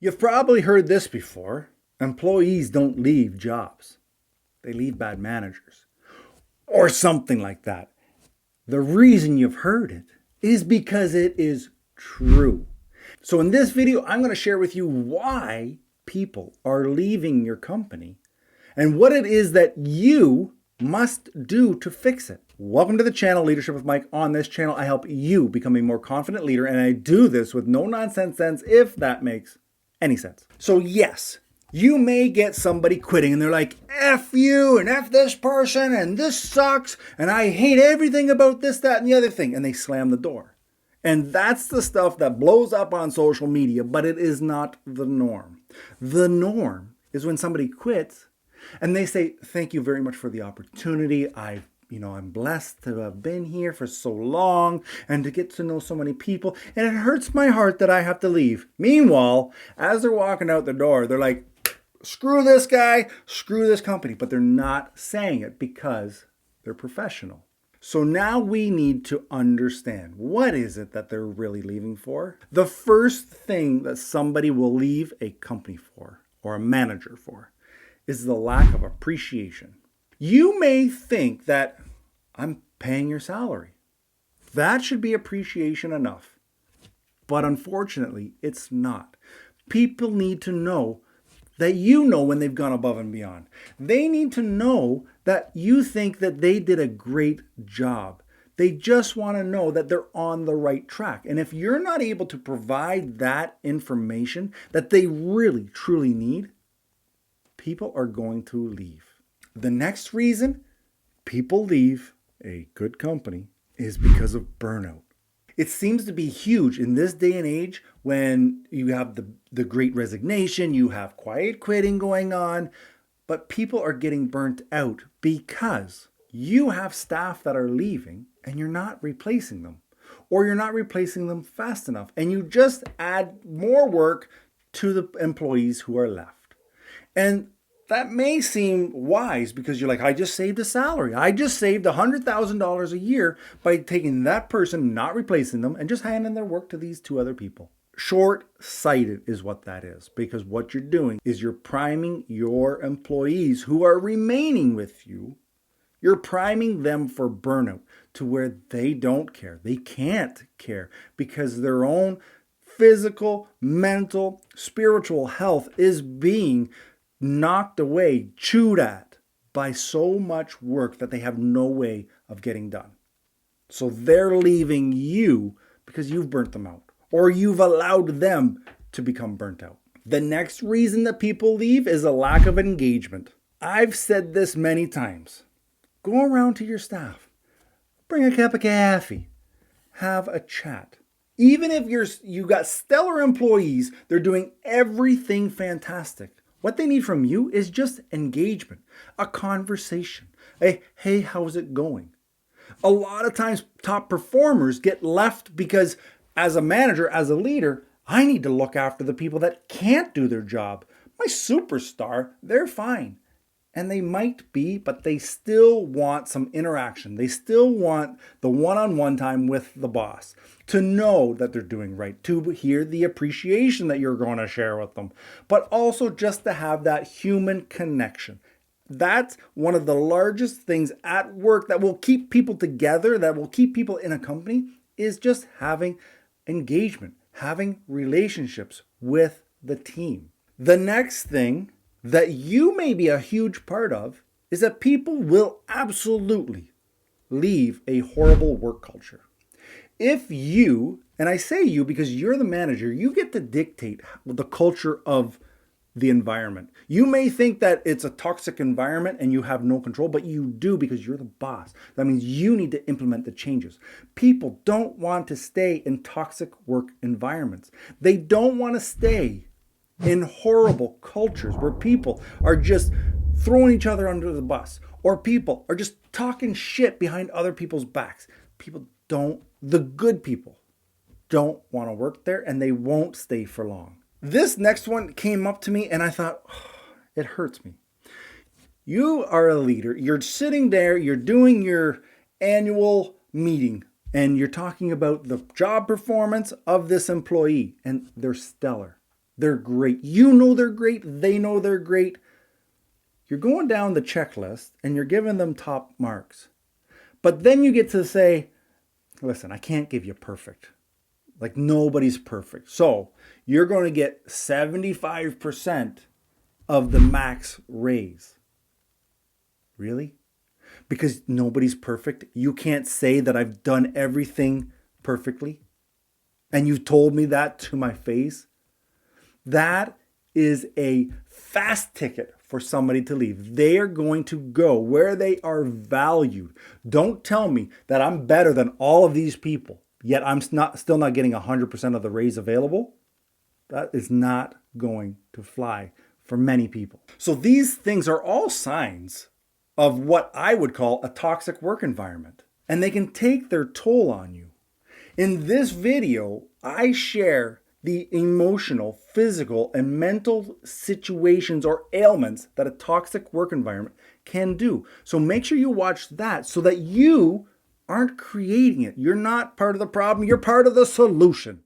You've probably heard this before. Employees don't leave jobs. They leave bad managers. Or something like that. The reason you've heard it is because it is true. So in this video, I'm going to share with you why people are leaving your company and what it is that you must do to fix it. Welcome to the channel, Leadership with Mike. On this channel, I help you become a more confident leader, and I do this with no nonsense sense, if that makes any sense. So yes, you may get somebody quitting and they're like, F you and F this person and this sucks and I hate everything about this, that, and the other thing. And they slam the door. And that's the stuff that blows up on social media, but it is not the norm. The norm is when somebody quits and they say, thank you very much for the opportunity. I'm blessed to have been here for so long and to get to know so many people. And it hurts my heart that I have to leave. Meanwhile, as they're walking out the door, they're like, screw this guy, screw this company. But they're not saying it because they're professional. So now we need to understand, what is it that they're really leaving for? The first thing that somebody will leave a company for, or a manager for, is the lack of appreciation. You may think that I'm paying your salary. That should be appreciation enough. But unfortunately, it's not. People need to know that you know when they've gone above and beyond. They need to know that you think that they did a great job. They just want to know that they're on the right track. And if you're not able to provide that information that they really, truly need, people are going to leave. The next reason people leave a good company is because of burnout. It seems to be huge in this day and age when you have the great resignation, you have quiet quitting going on, but people are getting burnt out because you have staff that are leaving and you're not replacing them, or you're not replacing them fast enough, and you just add more work to the employees who are left. And that may seem wise because you're like, I just saved a salary. I just saved $100,000 a year by taking that person, not replacing them, and just handing their work to these two other people. Short-sighted is what that is, because what you're doing is you're priming your employees who are remaining with you. You're priming them for burnout to where they don't care. They can't care because their own physical, mental, spiritual health is being knocked away, chewed at by so much work that they have no way of getting done. So they're leaving you because you've burnt them out, or you've allowed them to become burnt out. The next reason that people leave is a lack of engagement. I've said this many times. Go around to your staff, bring a cup of coffee, have a chat. Even if you got stellar employees, they're doing everything fantastic. What they need from you is just engagement, a conversation, a, hey, how's it going? A lot of times top performers get left because as a manager, as a leader, I need to look after the people that can't do their job. My superstar, they're fine. And they might be, but they still want some interaction. They still want the one-on-one time with the boss to know that they're doing right, to hear the appreciation that you're going to share with them, but also just to have that human connection. That's one of the largest things at work that will keep people together, that will keep people in a company, is just having engagement, having relationships with the team. The next thing that you may be a huge part of is that people will absolutely leave a horrible work culture. If you, and I say you because you're the manager, you get to dictate the culture of the environment. You may think that it's a toxic environment and you have no control, but you do because you're the boss. That means you need to implement the changes. People don't want to stay in toxic work environments. They don't want to stay in horrible cultures where people are just throwing each other under the bus, or people are just talking shit behind other people's backs. The good people don't want to work there, and they won't stay for long. This next one came up to me and I thought, oh, it hurts me. You are a leader. You're sitting there, you're doing your annual meeting, and you're talking about the job performance of this employee, and they're stellar. they're great. You know they're great. They know they're great. You're going down the checklist and you're giving them top marks. But then you get to say, listen, I can't give you perfect. Like nobody's perfect. So you're going to get 75% of the max raise. Really? Because nobody's perfect. You can't say that I've done everything perfectly. And you've told me that to my face. That is a fast ticket for somebody to leave. They are going to go where they are valued. Don't tell me that I'm better than all of these people, yet I'm still not getting 100% of the raise available. That is not going to fly for many people. So these things are all signs of what I would call a toxic work environment, and they can take their toll on you. In this video, I share the emotional, physical, and mental situations or ailments that a toxic work environment can do. So make sure you watch that so that you aren't creating it. You're not part of the problem, you're part of the solution.